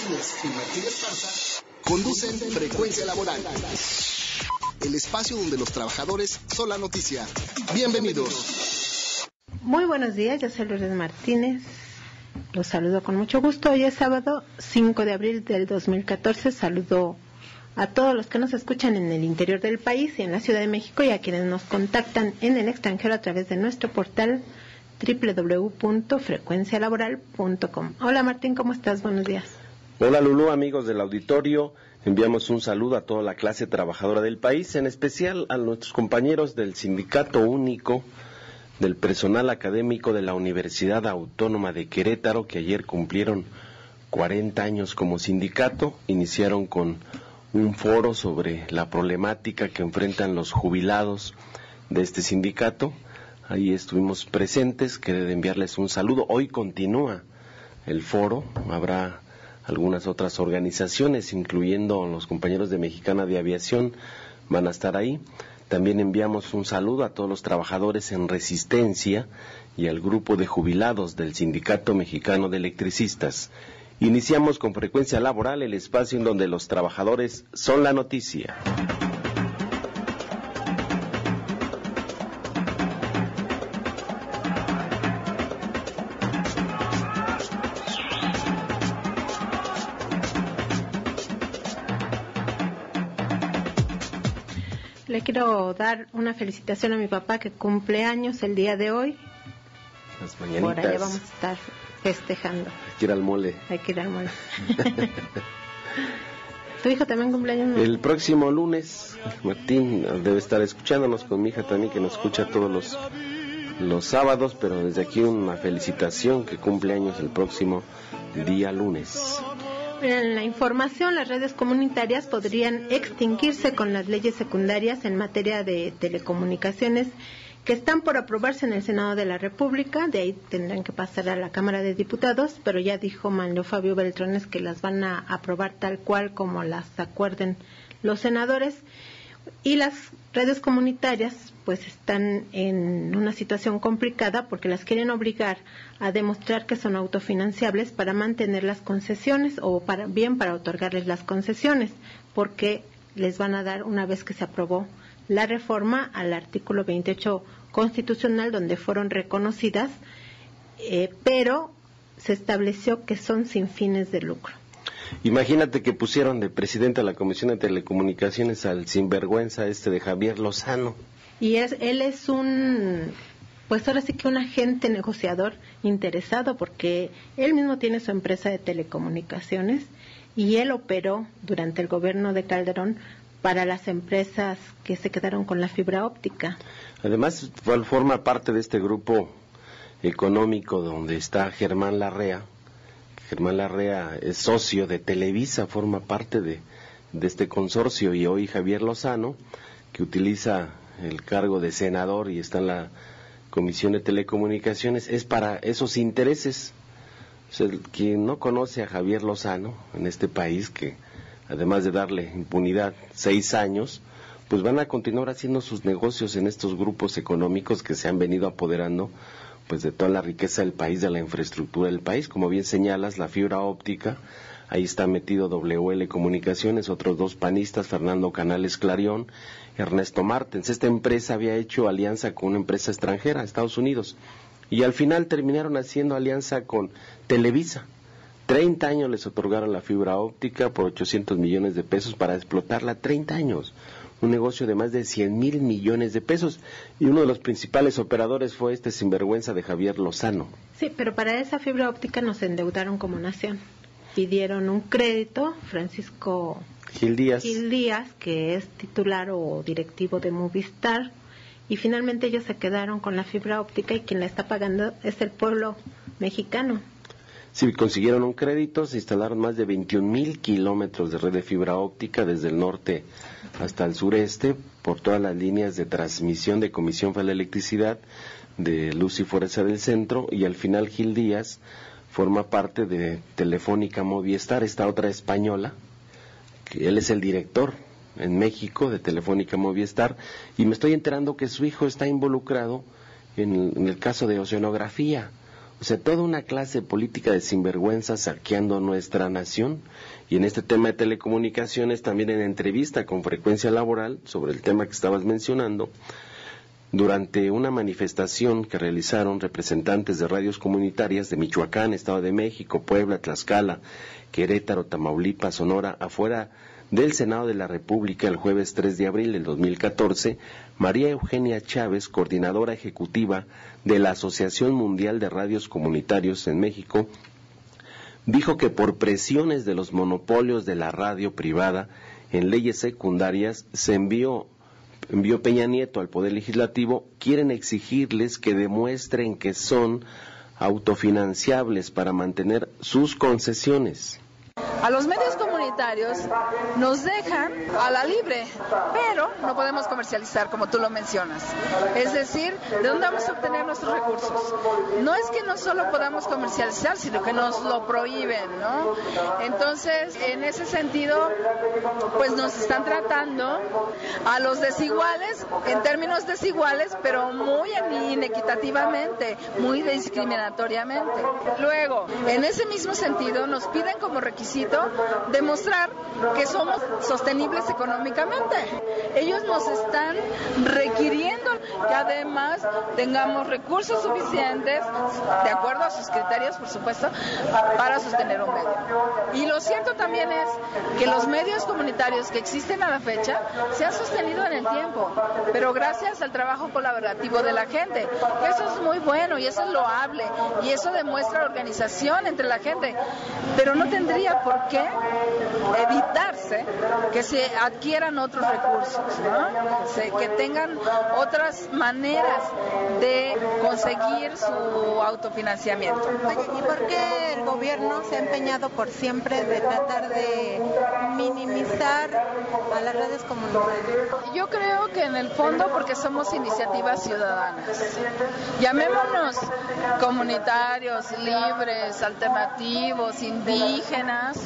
Martínez y Martín Esparza conducen Frecuencia Laboral, el espacio donde los trabajadores son la noticia. Bienvenidos. Muy buenos días, yo soy Lourdes Martínez. Los saludo con mucho gusto. Hoy es sábado 5 de abril del 2014. Saludo a todos los que nos escuchan en el interior del país y en la Ciudad de México, y a quienes nos contactan en el extranjero a través de nuestro portal www.frecuencialaboral.com. Hola Martín, ¿cómo estás? Buenos días. Hola Lulú, amigos del auditorio. Enviamos un saludo a toda la clase trabajadora del país, en especial a nuestros compañeros del Sindicato Único del Personal Académico de la Universidad Autónoma de Querétaro, que ayer cumplieron 40 años como sindicato. Iniciaron con un foro sobre la problemática que enfrentan los jubilados de este sindicato. Ahí estuvimos presentes, quería enviarles un saludo. Hoy continúa el foro, habrá algunas otras organizaciones, incluyendo los compañeros de Mexicana de Aviación, van a estar ahí. También enviamos un saludo a todos los trabajadores en Resistencia y al grupo de jubilados del Sindicato Mexicano de Electricistas. Iniciamos con Frecuencia Laboral, el espacio en donde los trabajadores son la noticia. Le quiero dar una felicitación a mi papá, que cumple años el día de hoy. Las mañanitas. Por allá vamos a estar festejando. Hay que ir al mole. Hay que ir al mole. ¿Tu hijo también cumpleaños? ¿No? El próximo lunes, Martín debe estar escuchándonos, con mi hija también, que nos escucha todos los sábados, pero desde aquí una felicitación, que cumple años el próximo día lunes. En la información, las redes comunitarias podrían extinguirse con las leyes secundarias en materia de telecomunicaciones que están por aprobarse en el Senado de la República. De ahí tendrán que pasar a la Cámara de Diputados, pero ya dijo Manlio Fabio Beltrones que las van a aprobar tal cual como las acuerden los senadores. Y las redes comunitarias pues están en una situación complicada porque las quieren obligar a demostrar que son autofinanciables para mantener las concesiones, o para otorgarles las concesiones, porque les van a dar, una vez que se aprobó la reforma al artículo 28 constitucional, donde fueron reconocidas, pero se estableció que son sin fines de lucro. Imagínate que pusieron de presidente a la Comisión de Telecomunicaciones al sinvergüenza de Javier Lozano. Y él es pues ahora sí que un agente negociador interesado, porque él mismo tiene su empresa de telecomunicaciones y él operó durante el gobierno de Calderón para las empresas que se quedaron con la fibra óptica. Además, forma parte de este grupo económico donde está Germán Larrea. Germán Larrea es socio de Televisa, forma parte de este consorcio, y hoy Javier Lozano, que utiliza el cargo de senador y está en la Comisión de Telecomunicaciones, es para esos intereses. O sea, quien no conoce a Javier Lozano en este país, que además de darle impunidad 6 años, pues van a continuar haciendo sus negocios en estos grupos económicos que se han venido apoderando pues de toda la riqueza del país, de la infraestructura del país. Como bien señalas, la fibra óptica, ahí está metido WL Comunicaciones, otros 2 panistas, Fernando Canales Clarión, Ernesto Martens. Esta empresa había hecho alianza con una empresa extranjera, Estados Unidos, y al final terminaron haciendo alianza con Televisa. 30 años les otorgaron la fibra óptica por 800 millones de pesos para explotarla. 30 años. Un negocio de más de 100,000 millones de pesos, y uno de los principales operadores fue este sinvergüenza de Javier Lozano. Sí, pero para esa fibra óptica nos endeudaron como nación. Pidieron un crédito, Francisco Gil Díaz, que es titular o directivo de Movistar, y finalmente ellos se quedaron con la fibra óptica, y quien la está pagando es el pueblo mexicano. Sí, consiguieron un crédito, se instalaron más de 21,000 kilómetros de red de fibra óptica desde el norte hasta el sureste, por todas las líneas de transmisión de Comisión Federal de Electricidad, de Luz y Fuerza del Centro, y al final Gil Díaz forma parte de Telefónica Movistar, esta otra española, que él es el director en México de Telefónica Movistar, y me estoy enterando que su hijo está involucrado en el caso de oceanografía. O sea, toda una clase política de sinvergüenza saqueando nuestra nación. Y en este tema de telecomunicaciones, también en entrevista con Frecuencia Laboral, sobre el tema que estabas mencionando, durante una manifestación que realizaron representantes de radios comunitarias de Michoacán, Estado de México, Puebla, Tlaxcala, Querétaro, Tamaulipas, Sonora, afuera del Senado de la República el jueves 3 de abril del 2014, María Eugenia Chávez, coordinadora ejecutiva de la Asociación Mundial de Radios Comunitarios en México, dijo que por presiones de los monopolios de la radio privada en leyes secundarias se envió Peña Nieto al Poder Legislativo, quieren exigirles que demuestren que son autofinanciables para mantener sus concesiones. A los medios comunitarios nos dejan a la libre, pero no podemos comercializar como tú lo mencionas. Es decir, ¿de dónde vamos a obtener nuestros recursos? No es que no solo podamos comercializar, sino que nos lo prohíben, ¿no? Entonces, en ese sentido, pues nos están tratando a los desiguales, en términos desiguales, pero muy inequitativamente, muy discriminatoriamente. Luego, en ese mismo sentido, nos piden como requisito demostrar que somos sostenibles económicamente. Ellos nos están requiriendo que además tengamos recursos suficientes, de acuerdo a sus criterios, por supuesto, para sostener un medio. Y lo cierto también es que los medios comunitarios que existen a la fecha se han sostenido en el tiempo, pero gracias al trabajo colaborativo de la gente. Eso es muy bueno y eso es loable y eso demuestra organización entre la gente, pero no tendría por qué evitarse que se adquieran otros recursos, ¿no? Que tengan otras maneras de conseguir su autofinanciamiento. ¿Y por qué el gobierno se ha empeñado por siempre de tratar de minimizar a las redes comunitarias? Yo creo que en el fondo porque somos iniciativas ciudadanas. Llamémonos comunitarios, libres, alternativos, indígenas.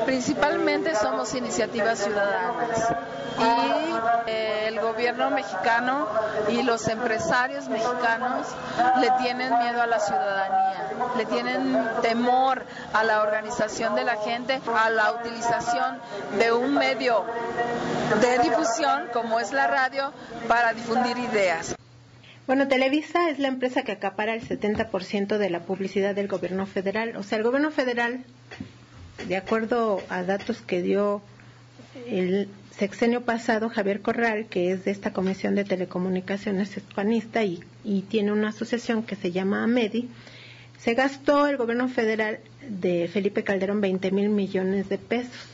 Principalmente somos iniciativas ciudadanas y el gobierno mexicano y los empresarios mexicanos le tienen miedo a la ciudadanía, le tienen temor a la organización de la gente, a la utilización de un medio de difusión como es la radio para difundir ideas. Bueno, Televisa es la empresa que acapara el 70% de la publicidad del gobierno federal. O sea, el gobierno federal, de acuerdo a datos que dio el sexenio pasado, Javier Corral, que es de esta Comisión de Telecomunicaciones hispanista y tiene una asociación que se llama AMEDI, se gastó el gobierno federal de Felipe Calderón 20,000 millones de pesos.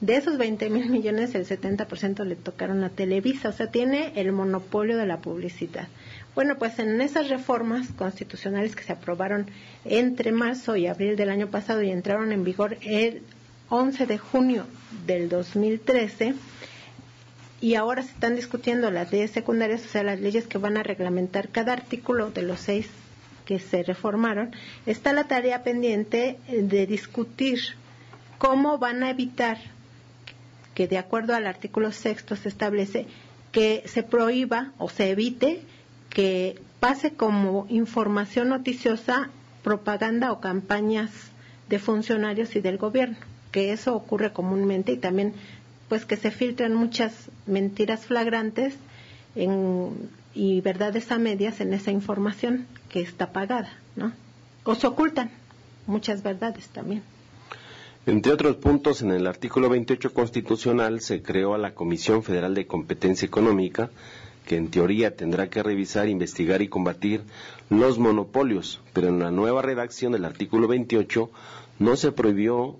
De esos 20,000 millones, el 70% le tocaron a Televisa, o sea, tiene el monopolio de la publicidad. Bueno, pues en esas reformas constitucionales que se aprobaron entre marzo y abril del año pasado y entraron en vigor el 11 de junio del 2013, y ahora se están discutiendo las leyes secundarias, o sea, las leyes que van a reglamentar cada artículo de los 6 que se reformaron, está la tarea pendiente de discutir cómo van a evitar que, de acuerdo al artículo 6, se establece que se prohíba o se evite que pase como información noticiosa propaganda o campañas de funcionarios y del gobierno, que eso ocurre comúnmente, y también pues que se filtran muchas mentiras flagrantes y verdades a medias en esa información que está pagada, ¿no? O se ocultan muchas verdades también. Entre otros puntos, en el artículo 28 constitucional se creó a la Comisión Federal de Competencia Económica, que en teoría tendrá que revisar, investigar y combatir los monopolios, pero en la nueva redacción del artículo 28 no se prohibió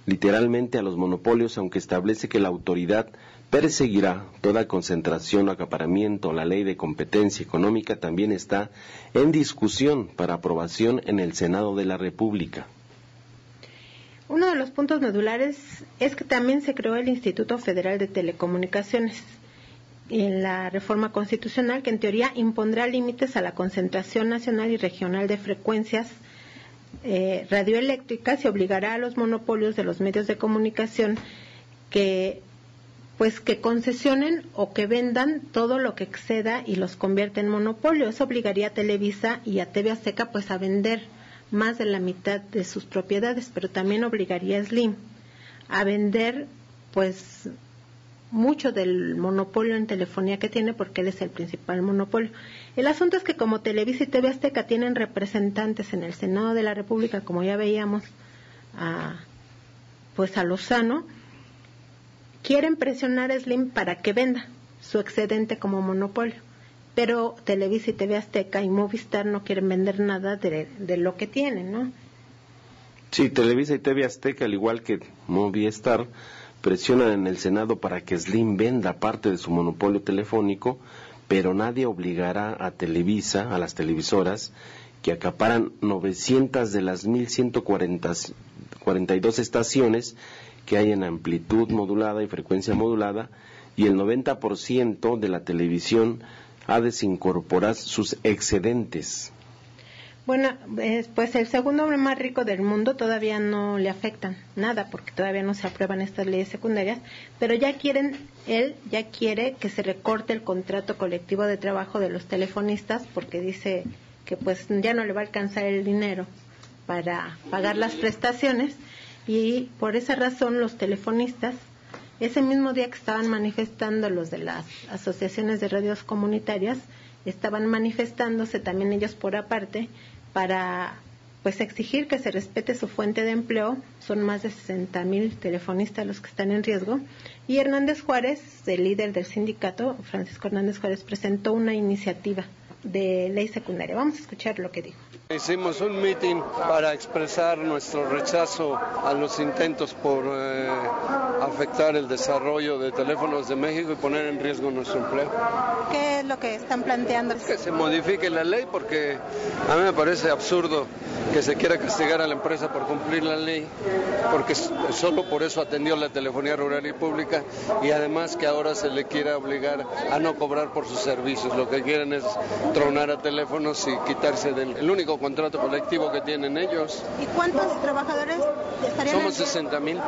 literalmente a los monopolios, aunque establece que la autoridad perseguirá toda concentración o acaparamiento. La ley de competencia económica también está en discusión para aprobación en el Senado de la República. Uno de los puntos medulares es que también se creó el Instituto Federal de Telecomunicaciones en la reforma constitucional, que en teoría impondrá límites a la concentración nacional y regional de frecuencias radioeléctricas y obligará a los monopolios de los medios de comunicación que pues que concesionen o que vendan todo lo que exceda y los convierte en monopolio. Eso obligaría a Televisa y a TV Azteca pues a vender más de la mitad de sus propiedades, pero también obligaría a Slim a vender pues mucho del monopolio en telefonía que tiene, porque él es el principal monopolio. El asunto es que como Televisa y TV Azteca tienen representantes en el Senado de la República, como ya veíamos, pues a Lozano, quieren presionar a Slim para que venda su excedente como monopolio, pero Televisa y TV Azteca y Movistar no quieren vender nada de lo que tienen, ¿no? Sí, Televisa y TV Azteca, al igual que Movistar, presionan en el Senado para que Slim venda parte de su monopolio telefónico, pero nadie obligará a Televisa, a las televisoras, que acaparan 900 de las 1.142 estaciones que hay en amplitud modulada y frecuencia modulada, y el 90% de la televisión ha de desincorporar sus excedentes. Bueno, pues el segundo hombre más rico del mundo todavía no le afectan nada, porque todavía no se aprueban estas leyes secundarias, pero él ya quiere que se recorte el contrato colectivo de trabajo de los telefonistas, porque dice que pues ya no le va a alcanzar el dinero para pagar las prestaciones, y por esa razón los telefonistas, ese mismo día que estaban manifestando los de las asociaciones de radios comunitarias, estaban manifestándose también ellos por aparte para pues exigir que se respete su fuente de empleo. Son más de 60,000 telefonistas los que están en riesgo, y Hernández Juárez, el líder del sindicato, Francisco Hernández Juárez, presentó una iniciativa de ley secundaria. Vamos a escuchar lo que dijo. Hicimos un meeting para expresar nuestro rechazo a los intentos por afectar el desarrollo de Teléfonos de México y poner en riesgo nuestro empleo. ¿Qué es lo que están planteando? Que se modifique la ley, porque a mí me parece absurdo que se quiera castigar a la empresa por cumplir la ley, porque solo por eso atendió la telefonía rural y pública, y además que ahora se le quiera obligar a no cobrar por sus servicios. Lo que quieren es tronar a Teléfonos y quitarse del único contrato colectivo que tienen ellos. ¿Y cuántos trabajadores estarían? Somos 60,000.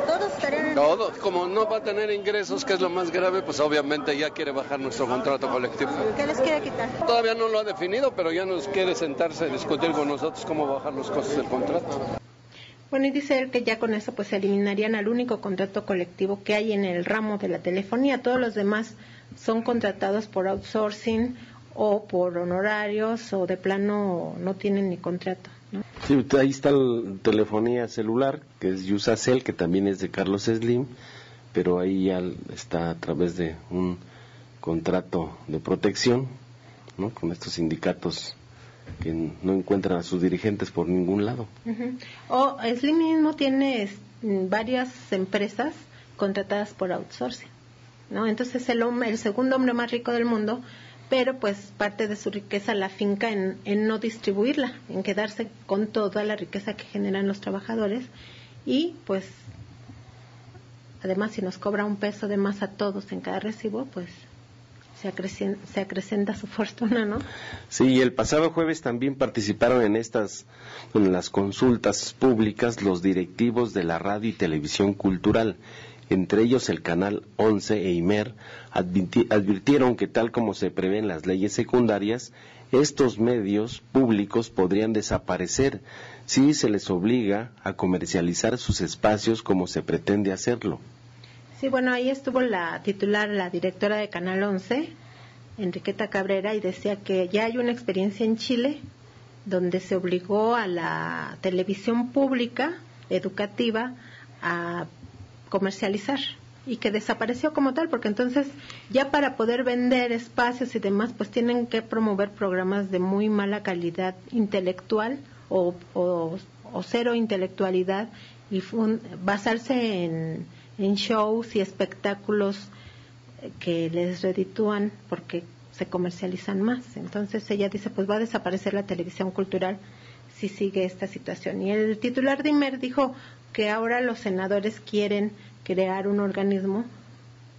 ¿Todos estarían en... Todos. Como no va a tener ingresos, que es lo más grave, pues obviamente ya quiere bajar nuestro contrato colectivo. ¿Qué les quiere quitar? Todavía no lo ha definido, pero ya nos quiere sentarse a discutir con nosotros cómo bajar los costos del contrato. Bueno, y dice él que ya con eso pues se eliminarían al único contrato colectivo que hay en el ramo de la telefonía. Todos los demás son contratados por outsourcing o por honorarios, o de plano no tienen ni contrato, ¿no? Sí, ahí está la telefonía celular, que es Yusacel, que también es de Carlos Slim, pero ahí ya está a través de un contrato de protección, ¿no?, con estos sindicatos que no encuentran a sus dirigentes por ningún lado. O Slim mismo tiene varias empresas contratadas por outsourcing, ¿no? Entonces el segundo hombre más rico del mundo, pero pues parte de su riqueza la finca en no distribuirla, en quedarse con toda la riqueza que generan los trabajadores, y pues además si nos cobra un peso de más a todos en cada recibo, pues se acrecenta su fortuna, ¿no? Sí, y el pasado jueves también participaron en las consultas públicas los directivos de la radio y televisión cultural. Entre ellos el Canal 11 e Imer advirtieron que tal como se prevén las leyes secundarias, estos medios públicos podrían desaparecer si se les obliga a comercializar sus espacios como se pretende hacerlo. Sí, bueno, ahí estuvo la directora de Canal 11, Enriqueta Cabrera, y decía que ya hay una experiencia en Chile donde se obligó a la televisión pública educativa a comercializar, y que desapareció como tal, porque entonces ya para poder vender espacios y demás pues tienen que promover programas de muy mala calidad intelectual o cero intelectualidad, y basarse en shows y espectáculos que les reditúan porque se comercializan más. Entonces ella dice pues va a desaparecer la televisión cultural si sigue esta situación. Y el titular de Imer dijo que ahora los senadores quieren crear un organismo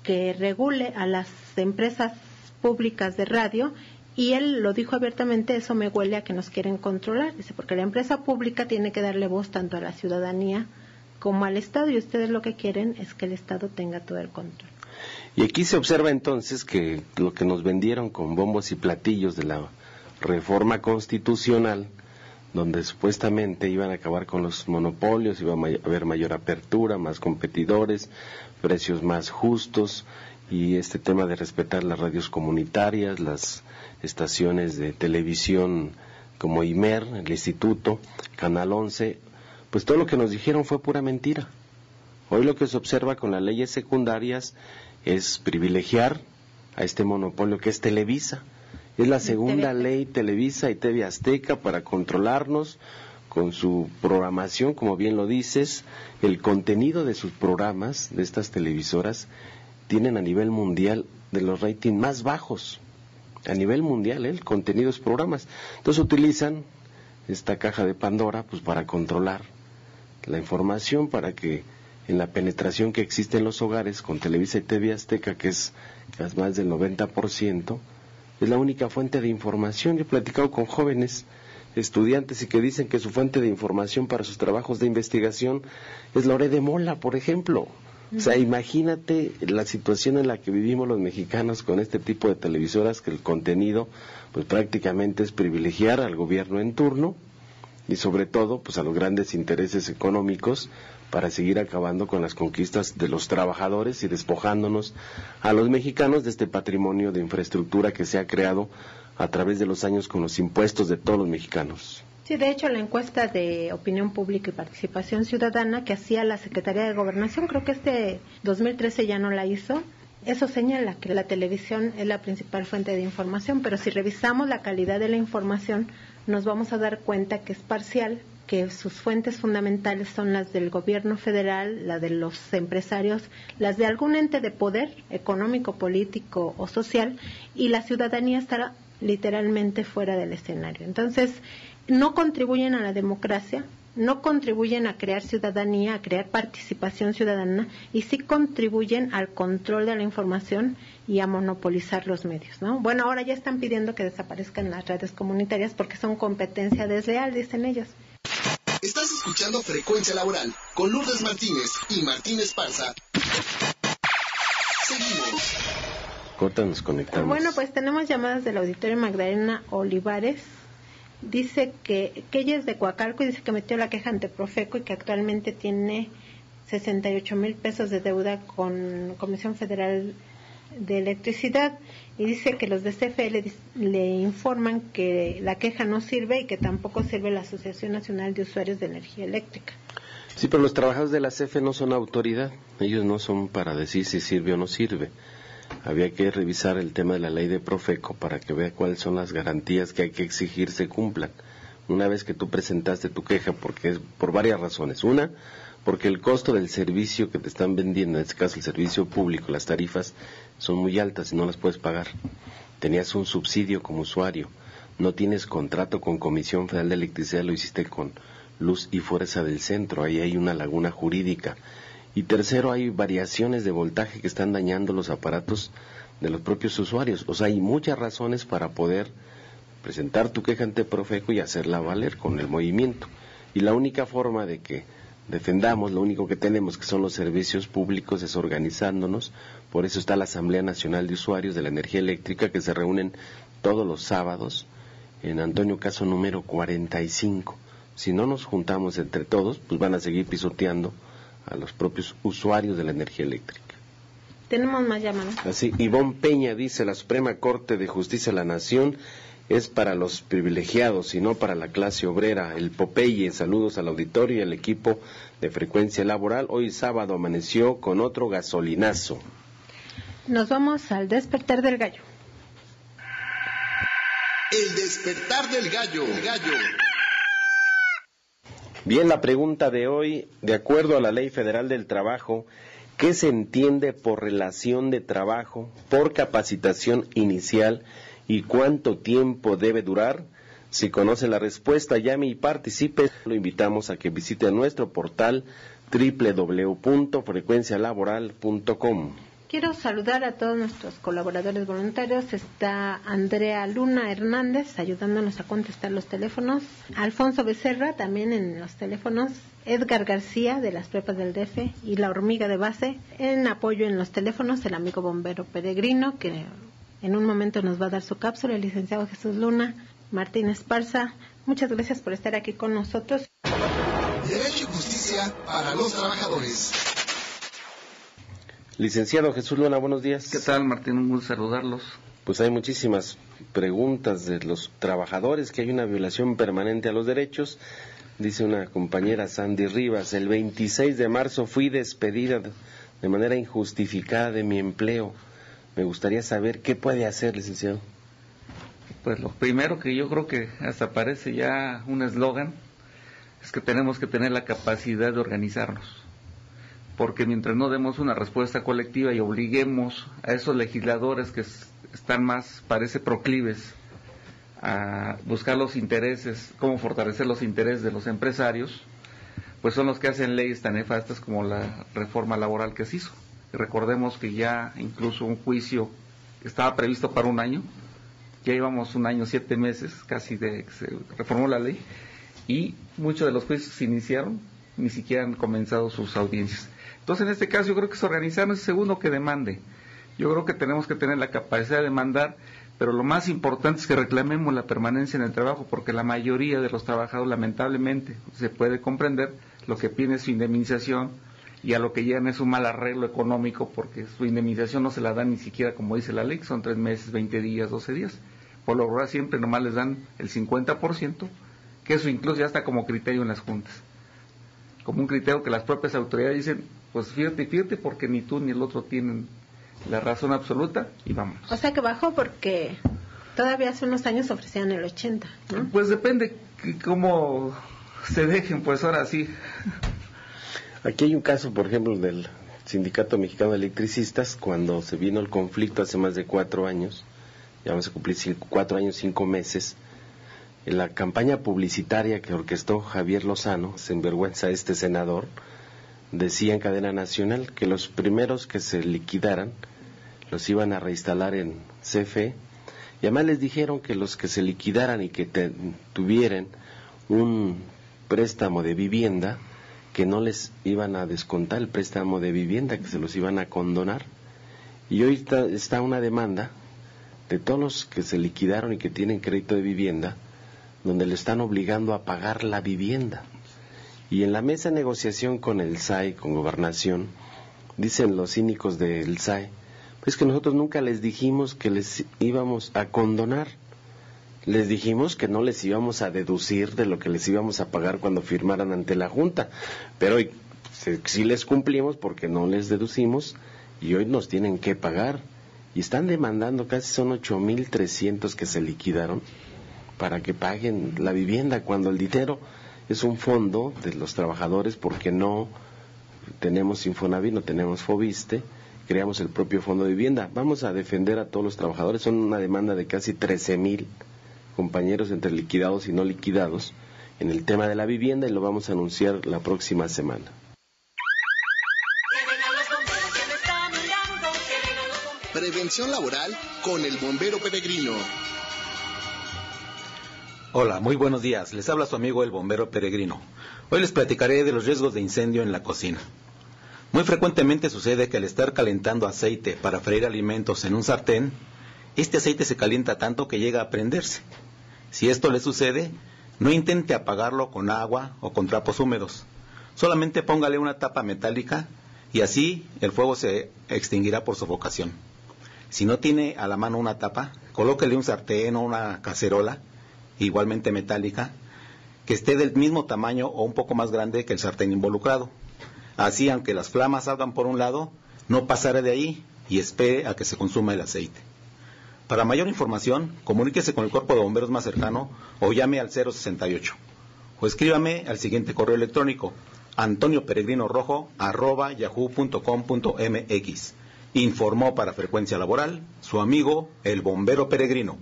que regule a las empresas públicas de radio, y él lo dijo abiertamente: eso me huele a que nos quieren controlar. Dice, porque la empresa pública tiene que darle voz tanto a la ciudadanía como al Estado, y ustedes lo que quieren es que el Estado tenga todo el control. Y aquí se observa entonces que lo que nos vendieron con bombos y platillos de la reforma constitucional, donde supuestamente iban a acabar con los monopolios, iba a haber mayor apertura, más competidores, precios más justos, y este tema de respetar las radios comunitarias, las estaciones de televisión como IMER, el Instituto, Canal 11, pues todo lo que nos dijeron fue pura mentira. Hoy lo que se observa con las leyes secundarias es privilegiar a este monopolio que es Televisa. Es la segunda ley Televisa y TV Azteca para controlarnos con su programación, como bien lo dices. El contenido de sus programas, de estas televisoras, tienen a nivel mundial de los ratings más bajos. A nivel mundial, el contenido de sus programas. Entonces utilizan esta caja de Pandora pues para controlar la información, para que en la penetración que existe en los hogares con Televisa y TV Azteca, que es más del 90%, es la única fuente de información. Yo he platicado con jóvenes estudiantes y que dicen que su fuente de información para sus trabajos de investigación es Loré de Mola, por ejemplo. O sea, imagínate la situación en la que vivimos los mexicanos con este tipo de televisoras, que el contenido pues prácticamente es privilegiar al gobierno en turno y sobre todo pues a los grandes intereses económicos para seguir acabando con las conquistas de los trabajadores y despojándonos a los mexicanos de este patrimonio de infraestructura que se ha creado a través de los años con los impuestos de todos los mexicanos. Sí, de hecho, la encuesta de opinión pública y participación ciudadana que hacía la Secretaría de Gobernación, creo que este 2013 ya no la hizo, eso señala que la televisión es la principal fuente de información, pero si revisamos la calidad de la información, nos vamos a dar cuenta que es parcial, que sus fuentes fundamentales son las del gobierno federal, las de los empresarios, las de algún ente de poder económico, político o social, y la ciudadanía estará literalmente fuera del escenario. Entonces, no contribuyen a la democracia, no contribuyen a crear ciudadanía, a crear participación ciudadana, y sí contribuyen al control de la información y a monopolizar los medios, ¿no? Bueno, ahora ya están pidiendo que desaparezcan las redes comunitarias porque son competencia desleal, dicen ellos. Estás escuchando Frecuencia Laboral con Lourdes Martínez y Martín Esparza. Seguimos. Corta, nos conectamos. Bueno, pues tenemos llamadas del auditorio. Magdalena Olivares dice que ella es de Coacalco y dice que metió la queja ante Profeco y que actualmente tiene 68,000 pesos de deuda con Comisión Federal de Electricidad, y dice que los de CFE le informan que la queja no sirve y que tampoco sirve la Asociación Nacional de Usuarios de Energía Eléctrica. Sí, pero los trabajadores de la CFE no son autoridad, ellos no son para decir si sirve o no sirve. Había que revisar el tema de la ley de Profeco para que vea cuáles son las garantías que hay que exigir se cumplan. Una vez que tú presentaste tu queja, porque es por varias razones. Una, porque el costo del servicio que te están vendiendo, en este caso el servicio público, las tarifas, son muy altas y no las puedes pagar. Tenías un subsidio como usuario, no tienes contrato con Comisión Federal de Electricidad, lo hiciste con Luz y Fuerza del Centro, ahí hay una laguna jurídica. Y tercero, hay variaciones de voltaje que están dañando los aparatos de los propios usuarios. O sea, hay muchas razones para poder presentar tu queja ante Profeco y hacerla valer con el movimiento. Y la única forma de que defendamos, lo único que tenemos que son los servicios públicos, es organizándonos. Por eso está la Asamblea Nacional de Usuarios de la Energía Eléctrica, que se reúnen todos los sábados en Antonio Caso número 45. Si no nos juntamos entre todos, pues van a seguir pisoteando a los propios usuarios de la energía eléctrica. Tenemos más llamadas. Así, Ivonne Peña dice: la Suprema Corte de Justicia de la Nación es para los privilegiados y no para la clase obrera. El Popeye, saludos al auditorio y al equipo de Frecuencia Laboral. Hoy sábado amaneció con otro gasolinazo. Nos vamos al despertar del gallo. El despertar del gallo. Bien, la pregunta de hoy, de acuerdo a la Ley Federal del Trabajo, ¿qué se entiende por relación de trabajo, por capacitación inicial y cuánto tiempo debe durar? Si conoce la respuesta, llame y participe. Lo invitamos a que visite nuestro portal www.frecuencialaboral.com. Quiero saludar a todos nuestros colaboradores voluntarios. Está Andrea Luna Hernández ayudándonos a contestar los teléfonos. Alfonso Becerra también en los teléfonos. Edgar García de las prepas del DF y La Hormiga de Base. En apoyo en los teléfonos el amigo bombero peregrino que en un momento nos va a dar su cápsula, el licenciado Jesús Luna, Martín Esparza. Muchas gracias por estar aquí con nosotros. Derecho y justicia para los trabajadores. Licenciado Jesús Luna, buenos días. ¿Qué tal, Martín? Un gusto saludarlos. Pues hay muchísimas preguntas de los trabajadores, que hay una violación permanente a los derechos. Dice una compañera, Sandy Rivas, el 26 de marzo fui despedida de manera injustificada de mi empleo. Me gustaría saber qué puede hacer, licenciado. Pues lo primero, que yo creo que hasta parece ya un eslogan, es que tenemos que tener la capacidad de organizarnos. Porque mientras no demos una respuesta colectiva y obliguemos a esos legisladores que están más, parece, proclives a buscar los intereses, cómo fortalecer los intereses de los empresarios, pues son los que hacen leyes tan nefastas como la reforma laboral que se hizo. Recordemos que ya incluso un juicio estaba previsto para un año, ya llevamos un año, 7 meses casi de que se reformó la ley, y muchos de los juicios se iniciaron, ni siquiera han comenzado sus audiencias. Entonces, en este caso, yo creo que es organizarnos. Segundo, que demande. Yo creo que tenemos que tener la capacidad de demandar, pero lo más importante es que reclamemos la permanencia en el trabajo, porque la mayoría de los trabajadores, lamentablemente, se puede comprender, lo que piden es su indemnización, y a lo que llegan es un mal arreglo económico, porque su indemnización no se la dan ni siquiera como dice la ley, que son 3 meses, 20 días, 12 días. Por lo general siempre nomás les dan el 50%, que eso incluso ya está como criterio en las juntas. Como un criterio que las propias autoridades dicen, pues fíjate, porque ni tú ni el otro tienen la razón absoluta, y vamos. O sea que bajó porque todavía hace unos años ofrecían el 80%, ¿no? Pues depende cómo se dejen, pues ahora sí. Aquí hay un caso, por ejemplo, del Sindicato Mexicano de Electricistas, cuando se vino el conflicto hace más de 4 años, ya vamos a cumplir 4 años, 5 meses, en la campaña publicitaria que orquestó Javier Lozano, sinvergüenza este senador, decía en cadena nacional que los primeros que se liquidaran los iban a reinstalar en CFE, y además les dijeron que los que se liquidaran y que tuvieran un préstamo de vivienda, que no les iban a descontar el préstamo de vivienda, que se los iban a condonar. Y hoy está una demanda de todos los que se liquidaron y que tienen crédito de vivienda, donde le están obligando a pagar la vivienda. Y en la mesa de negociación con el SAE, con Gobernación, dicen los cínicos del SAE, pues que nosotros nunca les dijimos que les íbamos a condonar. Les dijimos que no les íbamos a deducir de lo que les íbamos a pagar cuando firmaran ante la Junta, pero hoy sí les cumplimos porque no les deducimos y hoy nos tienen que pagar. Y están demandando, casi son 8,300 que se liquidaron para que paguen la vivienda, cuando el dinero es un fondo de los trabajadores, porque no tenemos Infonavit, no tenemos Fobiste, creamos el propio fondo de vivienda. Vamos a defender a todos los trabajadores. Son una demanda de casi 13,000 compañeros entre liquidados y no liquidados en el tema de la vivienda, y lo vamos a anunciar la próxima semana. Prevención laboral con el bombero peregrino. Hola, muy buenos días. Les habla su amigo el bombero peregrino. Hoy les platicaré de los riesgos de incendio en la cocina. Muy frecuentemente sucede que al estar calentando aceite para freír alimentos en un sartén, este aceite se calienta tanto que llega a prenderse. Si esto le sucede, no intente apagarlo con agua o con trapos húmedos. Solamente póngale una tapa metálica y así el fuego se extinguirá por sofocación. Si no tiene a la mano una tapa, colóquele un sartén o una cacerola, igualmente metálica, que esté del mismo tamaño o un poco más grande que el sartén involucrado. Así, aunque las flamas salgan por un lado, no pasará de ahí y espere a que se consuma el aceite. Para mayor información, comuníquese con el cuerpo de bomberos más cercano o llame al 068. O escríbame al siguiente correo electrónico: antonioperegrinorojo@yahoo.com.mx. Informó para Frecuencia Laboral su amigo el bombero peregrino.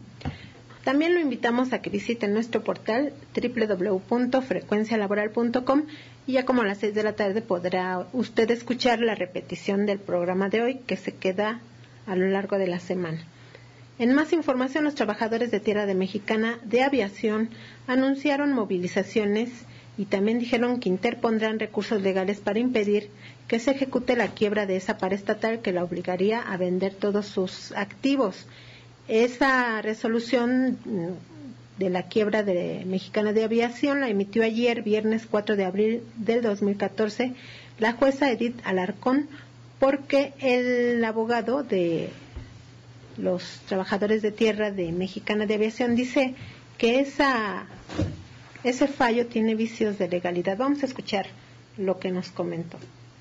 También lo invitamos a que visite nuestro portal www.frecuencialaboral.com y ya como a las 6 de la tarde podrá usted escuchar la repetición del programa de hoy que se queda a lo largo de la semana. En más información, los trabajadores de Tierra de Mexicana de Aviación anunciaron movilizaciones y también dijeron que interpondrán recursos legales para impedir que se ejecute la quiebra de esa paraestatal que la obligaría a vender todos sus activos. Esa resolución de la quiebra de Mexicana de Aviación la emitió ayer, viernes 4 de abril del 2014, la jueza Edith Alarcón, porque el abogado de los trabajadores de Tierra de Mexicana de Aviación dice que ese fallo tiene vicios de legalidad. Vamos a escuchar lo que nos comentó.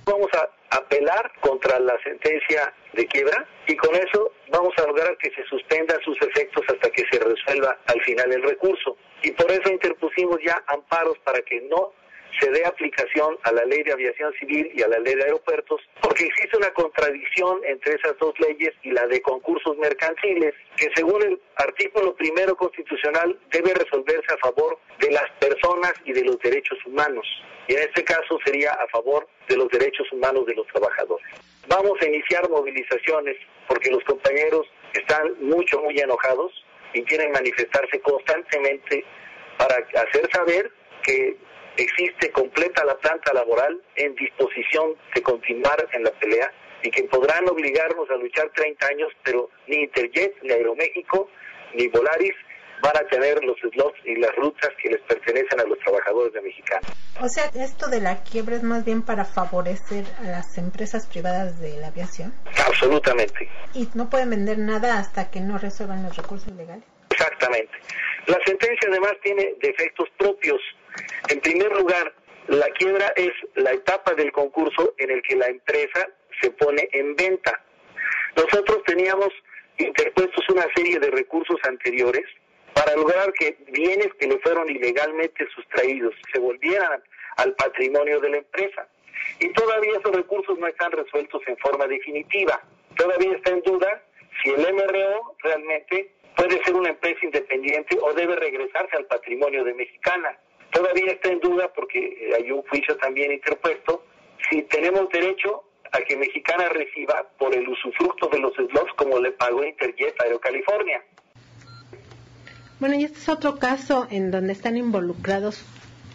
Vamos a apelar contra la sentencia de quiebra y con eso vamos a lograr que se suspendan sus efectos hasta que se resuelva al final el recurso. Y por eso interpusimos ya amparos para que no se dé aplicación a la Ley de Aviación Civil y a la Ley de Aeropuertos, porque existe una contradicción entre esas dos leyes y la de concursos mercantiles, que según el artículo 1 constitucional debe resolverse a favor de las personas y de los derechos humanos, y en este caso sería a favor de los derechos humanos de los trabajadores. Vamos a iniciar movilizaciones porque los compañeros están muy enojados y quieren manifestarse constantemente para hacer saber que existe completa la planta laboral en disposición de continuar en la pelea y que podrán obligarnos a luchar 30 años, pero ni Interjet, ni Aeroméxico, ni Volaris van a tener los slots y las rutas que les pertenecen a los trabajadores de Mexicana. O sea, esto de la quiebra es más bien para favorecer a las empresas privadas de la aviación. Absolutamente. Y no pueden vender nada hasta que no resuelvan los recursos legales. Exactamente. La sentencia además tiene defectos propios. En primer lugar, la quiebra es la etapa del concurso en el que la empresa se pone en venta. Nosotros teníamos interpuestos una serie de recursos anteriores para lograr que bienes que le fueron ilegalmente sustraídos se volvieran al patrimonio de la empresa. Y todavía esos recursos no están resueltos en forma definitiva. Todavía está en duda si el MRO realmente puede ser una empresa independiente o debe regresarse al patrimonio de Mexicana. Todavía está en duda porque hay un juicio también interpuesto si tenemos derecho a que Mexicana reciba por el usufructo de los slots como le pagó Interjet a Aerocalifornia. Bueno, y este es otro caso en donde están involucrados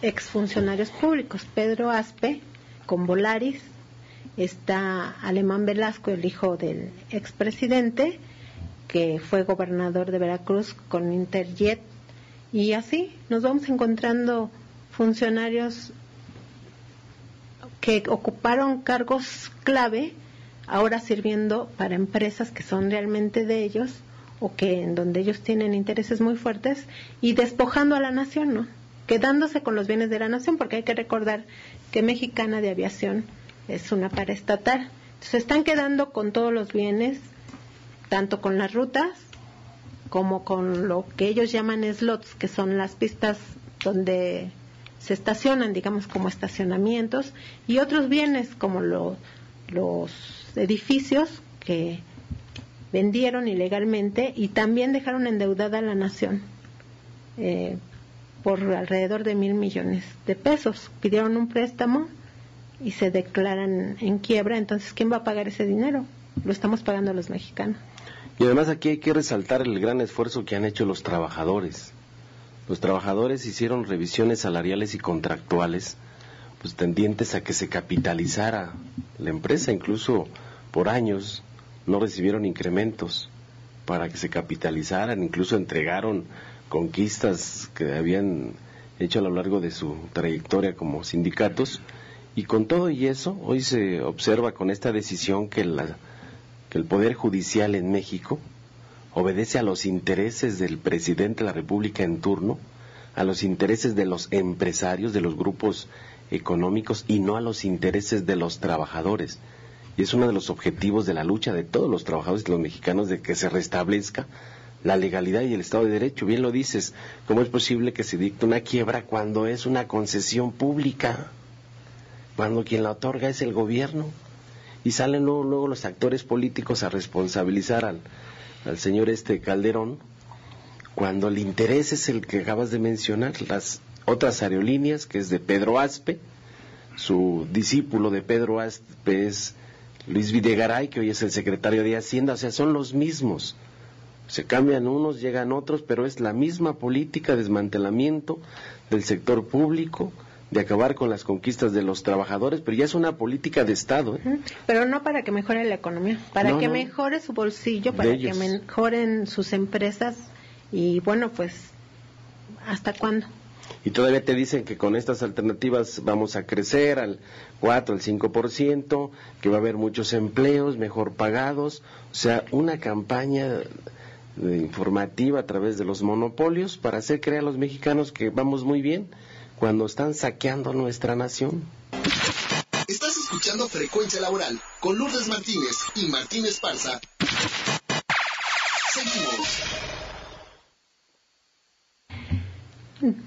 exfuncionarios públicos. Pedro Aspe con Volaris, está Alemán Velasco, el hijo del expresidente, que fue gobernador de Veracruz, con Interjet. Y así nos vamos encontrando funcionarios que ocuparon cargos clave, ahora sirviendo para empresas que son realmente de ellos o que en donde ellos tienen intereses muy fuertes y despojando a la nación, ¿no? Quedándose con los bienes de la nación, porque hay que recordar que Mexicana de Aviación es una paraestatal. Entonces están quedando con todos los bienes, tanto con las rutas como con lo que ellos llaman slots, que son las pistas donde se estacionan, digamos, como estacionamientos, y otros bienes como los edificios que vendieron ilegalmente y también dejaron endeudada a la nación por alrededor de 1,000 millones de pesos. Pidieron un préstamo y se declaran en quiebra. Entonces, ¿quién va a pagar ese dinero? Lo estamos pagando los mexicanos. Y además aquí hay que resaltar el gran esfuerzo que han hecho los trabajadores. Los trabajadores hicieron revisiones salariales y contractuales, pues tendientes a que se capitalizara la empresa. Incluso por años no recibieron incrementos para que se capitalizaran, incluso entregaron conquistas que habían hecho a lo largo de su trayectoria como sindicatos, y con todo y eso, hoy se observa con esta decisión que el Poder Judicial en México obedece a los intereses del presidente de la República en turno, a los intereses de los empresarios, de los grupos económicos, y no a los intereses de los trabajadores. Y es uno de los objetivos de la lucha de todos los trabajadores, de los mexicanos, de que se restablezca la legalidad y el Estado de Derecho. Bien lo dices, ¿cómo es posible que se dicte una quiebra cuando es una concesión pública? Cuando quien la otorga es el gobierno. Y salen luego los actores políticos a responsabilizar al señor Calderón, cuando el interés es el que acabas de mencionar, las otras aerolíneas, que es de Pedro Aspe, su discípulo de Pedro Aspe es Luis Videgaray, que hoy es el secretario de Hacienda, o sea, son los mismos. Se cambian unos, llegan otros, pero es la misma política de desmantelamiento del sector público, de acabar con las conquistas de los trabajadores, pero ya es una política de Estado. Pero no para que mejore la economía, para que mejore su bolsillo, para que mejoren sus empresas, y bueno, pues, ¿hasta cuándo? Y todavía te dicen que con estas alternativas vamos a crecer al 4, al 5%, que va a haber muchos empleos mejor pagados, o sea, una campaña informativa a través de los monopolios para hacer creer a los mexicanos que vamos muy bien cuando están saqueando nuestra nación. Estás escuchando Frecuencia Laboral con Lourdes Martínez y Martín Esparza. Seguimos.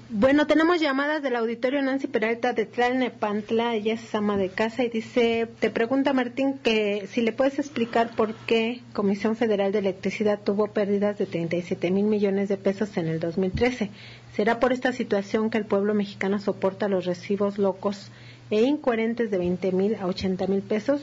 Bueno, tenemos llamadas del auditorio. Nancy Peralta de Tlalnepantla, ella es ama de casa y dice, te pregunta Martín que si le puedes explicar por qué Comisión Federal de Electricidad tuvo pérdidas de 37,000 millones de pesos en el 2013. ¿Será por esta situación que el pueblo mexicano soporta los recibos locos e incoherentes de 20,000 a 80,000 pesos?